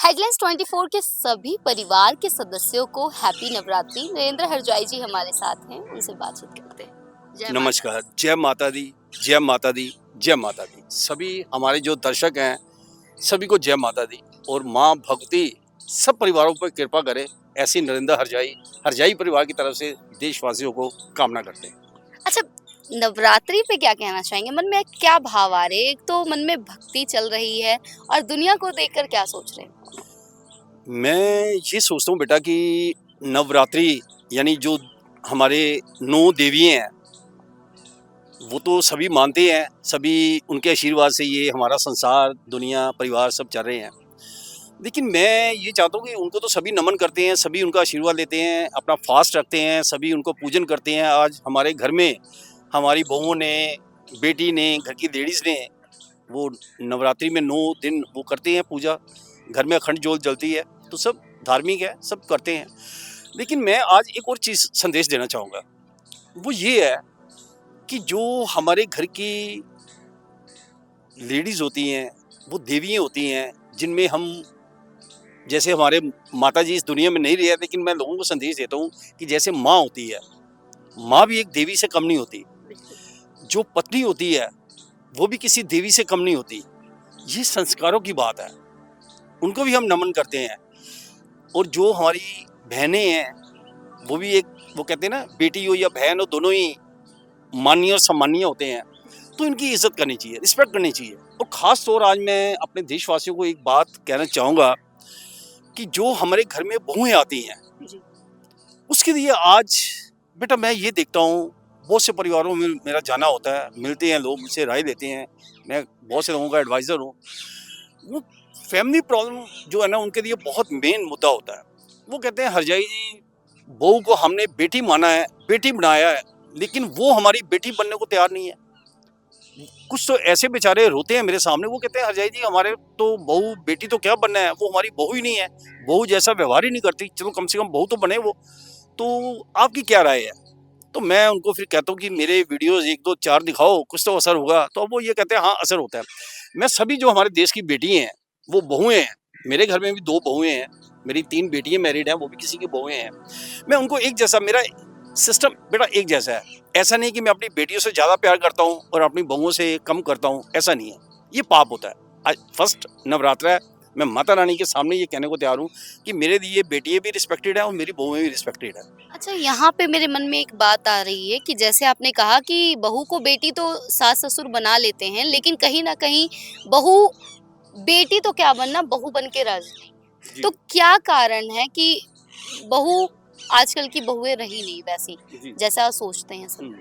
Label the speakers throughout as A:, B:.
A: Headlines 24 के सभी परिवार के सदस्यों को हैप्पी नवरात्रि। नरेंद्र हरजाई जी हमारे साथ हैं, उनसे बातचीत करते हैं। जय माता
B: नमस्कार, जय माता दी, जय माता दी, जय माता दी। सभी हमारे जो दर्शक हैं, सभी को जय माता दी और माँ भगवती सब परिवारों पर कृपा करे, ऐसी नरेंद्र हरजाई परिवार की तरफ से देशवासियों को कामना करते हैं।
A: दी। अच्छा, नवरात्रि पे क्या कहना चाहेंगे? मन में क्या भाव आ रहे हैं? एक तो मन में भक्ति चल रही है और दुनिया को देखकर क्या सोच रहे हैं?
B: मैं ये सोचता हूँ बेटा कि नवरात्रि यानी जो हमारे 9 देवियाँ हैं, वो तो सभी मानते हैं, सभी उनके आशीर्वाद से ये हमारा संसार, दुनिया, परिवार सब चल रहे हैं। लेकिन मैं ये चाहता हूँ कि उनको तो सभी नमन करते हैं, सभी उनका आशीर्वाद लेते हैं, अपना फास्ट रखते हैं, सभी उनको पूजन करते हैं। आज हमारे घर में हमारी बहुओं ने, बेटी ने, घर की लेडीज़ ने वो नवरात्रि में 9 दिन वो करते हैं पूजा। घर में अखंड ज्योत जलती है, तो सब धार्मिक है, सब करते हैं। लेकिन मैं आज एक और चीज़ संदेश देना चाहूँगा, वो ये है कि जो हमारे घर की लेडीज़ होती हैं, वो देवियाँ होती हैं, जिनमें हम जैसे हमारे माताजी इस दुनिया में नहीं रहे हैं, लेकिन मैं लोगों को संदेश देता हूँ कि जैसे माँ होती है, माँ भी एक देवी से कम नहीं होती। जो पत्नी होती है, वो भी किसी देवी से कम नहीं होती। ये संस्कारों की बात है, उनको भी हम नमन करते हैं। और जो हमारी बहनें हैं, वो भी एक, वो कहते हैं ना, बेटी हो या बहन हो, दोनों ही माननीय और सम्मानीय होते हैं। तो इनकी इज्जत करनी चाहिए, रिस्पेक्ट करनी चाहिए। और ख़ास तौर आज मैं अपने देशवासियों को एक बात कहना चाहूँगा कि जो हमारे घर में बहुएं आती हैं, उसके लिए आज बेटा मैं ये देखता हूँ, बहुत से परिवारों में मेरा जाना होता है, मिलते हैं लोग, मुझसे राय लेते हैं, मैं बहुत से लोगों का एडवाइज़र हूँ। वो फैमिली प्रॉब्लम जो है ना, उनके लिए बहुत मेन मुद्दा होता है। वो कहते हैं हरजाई जी, बहू को हमने बेटी माना है, बेटी बनाया है, लेकिन वो हमारी बेटी बनने को तैयार नहीं है। कुछ तो ऐसे बेचारे रोते हैं मेरे सामने, वो कहते हैं हरजाई जी, हमारे तो बहू, बेटी तो क्या बनना है, वो हमारी बहू ही नहीं है, बहू जैसा व्यवहार ही नहीं करती, चलो कम से कम बहू तो बने वो। तो आपकी क्या राय है? तो मैं उनको फिर कहता हूँ कि मेरे वीडियोस 1, 2, 4 दिखाओ, कुछ तो असर होगा। तो अब वो ये कहते हैं हाँ, असर होता है। मैं सभी जो हमारे देश की बेटी हैं, वो बहुएँ हैं, मेरे घर में भी 2 बहुएँ हैं, मेरी 3 बेटियाँ मैरिड हैं, वो भी किसी की बहुएँ हैं। मैं उनको एक जैसा, मेरा सिस्टम बेटा एक जैसा है। ऐसा नहीं कि मैं अपनी बेटियों से ज़्यादा प्यार करता हूँ और अपनी बहुओं से कम करता हूँ, ऐसा नहीं है। ये पाप होता है। आज फर्स्ट नवरात्र है, मैं माता रानी के सामने ये कहने को तैयार हूँ कि मेरे लिए बेटियाँ भी रिस्पेक्टेड हैं और मेरी बहुएँ भी रिस्पेक्टेड हैं।
A: अच्छा, यहाँ पे मेरे मन में एक बात आ रही है कि जैसे आपने कहा कि बहू को बेटी तो सास ससुर बना लेते हैं, लेकिन कहीं ना कहीं बहू, बेटी तो क्या बनना, बहू बन के रह जाए।
B: जी,
A: तो क्या कारण है कि बहू, आजकल की बहुएं रही नहीं वैसी
B: जी।
A: जैसा सोचते हैं सब?
B: हुँ।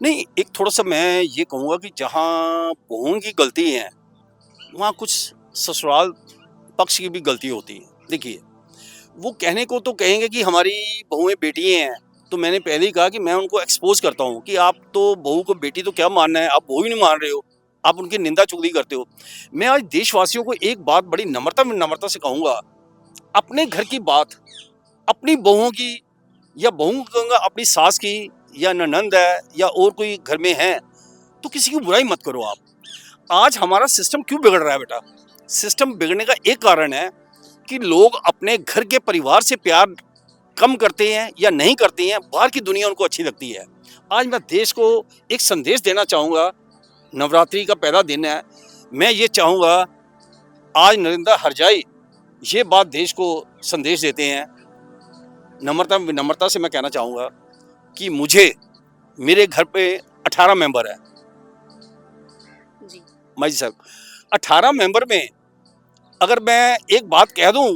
B: नहीं, एक थोड़ा-सा मैं ये कहूँगा कि जहाँ बहुओं की गलती है, वहाँ कुछ ससुराल पक्ष की भी गलती होती है। देखिए, वो कहने को तो कहेंगे कि हमारी बहुएँ बेटियाँ हैं, तो मैंने पहले ही कहा कि मैं उनको एक्सपोज़ करता हूँ कि आप तो बहू को बेटी तो क्या मानना है, आप बहू ही नहीं मान रहे हो, आप उनकी निंदा-चुगली करते हो। मैं आज देशवासियों को एक बात बड़ी नम्रता से कहूँगा, अपने घर की बात, अपनी बहुओं की, या बहू को कहूँगा अपनी सास की, या ननंद है या और कोई घर में है, तो किसी की बुराई मत करो आप। आज हमारा सिस्टम क्यों बिगड़ रहा है बेटा? सिस्टम बिगड़ने का एक कारण है कि लोग अपने घर के परिवार से प्यार कम करते हैं या नहीं करते हैं, बाहर की दुनिया उनको अच्छी लगती है। आज मैं देश को एक संदेश देना चाहूँगा, नवरात्रि का पहला दिन है, मैं ये चाहूँगा, आज नरेंद्र हरजाई ये बात देश को संदेश देते हैं, विनम्रता से मैं कहना चाहूँगा कि मुझे, मेरे घर पे 18 मेंबर हैं।
A: जी।
B: माई साहब, 18 मेंबर में अगर मैं एक बात कह दूं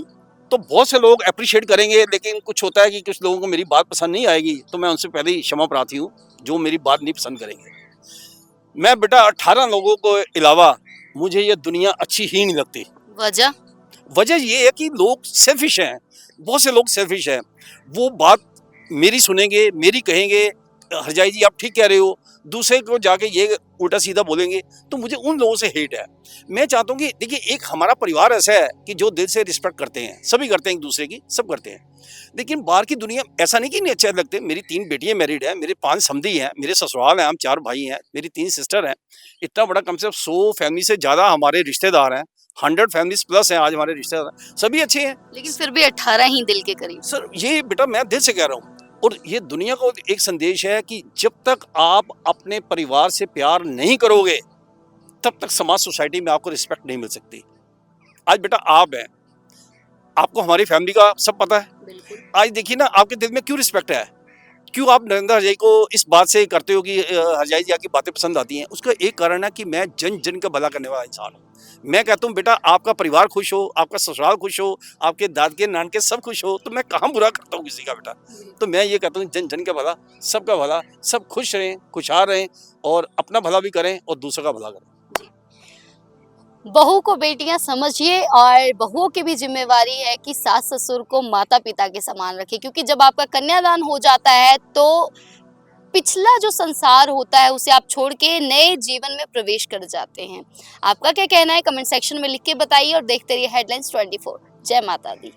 B: तो बहुत से लोग अप्रिशिएट करेंगे, लेकिन कुछ होता है कि कुछ लोगों को मेरी बात पसंद नहीं आएगी, तो मैं उनसे पहले ही क्षमा प्रार्थी हूँ जो मेरी बात नहीं पसंद करेंगे। मैं बेटा 18 लोगों को अलावा मुझे ये दुनिया अच्छी ही नहीं लगती।
A: वजह?
B: वजह ये है कि लोग सेल्फिश हैं, बहुत से लोग सेल्फिश हैं। वो बात मेरी सुनेंगे, मेरी कहेंगे, हरजाई जी आप ठीक कह रहे हो, दूसरे को जाके ये उल्टा सीधा बोलेंगे, तो मुझे उन लोगों से हेट है। मैं चाहता हूँ कि देखिए, एक हमारा परिवार ऐसा है कि जो दिल से रिस्पेक्ट करते हैं, सभी करते हैं एक दूसरे की, सब करते हैं। लेकिन बाहर की दुनिया ऐसा नहीं कि नहीं अच्छे लगते। मेरी 3 बेटियाँ मैरिड हैं, मेरे 5 समधी हैं, मेरे ससुराल हैं, हम 4 भाई हैं, मेरी 3 सिस्टर हैं। इतना बड़ा कम से कम 100 फैमिली से ज़्यादा हमारे रिश्तेदार हैं। 100 फैमिलीज प्लस हैं आज हमारे रिश्तेदार, सभी अच्छे हैं।
A: लेकिन फिर भी 18 ही दिल के करीब।
B: सर ये बेटा मैं दिल से कह रहा हूँ, और ये दुनिया को एक संदेश है कि जब तक आप अपने परिवार से प्यार नहीं करोगे तब तक समाज सोसाइटी में आपको रिस्पेक्ट नहीं मिल सकती। आज बेटा आप हैं, आपको हमारी फैमिली का सब पता है।
A: बिल्कुल।
B: आज देखिए ना आपके दिल में क्यों रिस्पेक्ट है, क्यों आप नरेंद्र हरजाई को इस बात से करते हो कि हरजाई जी आपकी बातें पसंद आती हैं। उसका एक कारण है कि मैं जन जन का भला करने वाला इंसान हूँ। मैं कहता हूँ बेटा आपका परिवार खुश हो, आपका ससुराल खुश हो, आपके दादके नानके सब खुश हो, तो मैं कहाँ बुरा करता हूँ किसी का बेटा। तो मैं ये कहता हूँ जन जन का भला, सबका भला, सब खुश रहें, खुशहाल रहें और अपना भला भी करें और दूसरों का भला करें।
A: बहू को बेटियां समझिए, और बहुओं की भी जिम्मेवारी है कि सास ससुर को माता पिता के समान रखें, क्योंकि जब आपका कन्यादान हो जाता है तो पिछला जो संसार होता है उसे आप छोड़ के नए जीवन में प्रवेश कर जाते हैं। आपका क्या कहना है कमेंट सेक्शन में लिख के बताइए, और देखते रहिए हेडलाइंस 24। जय माता दी।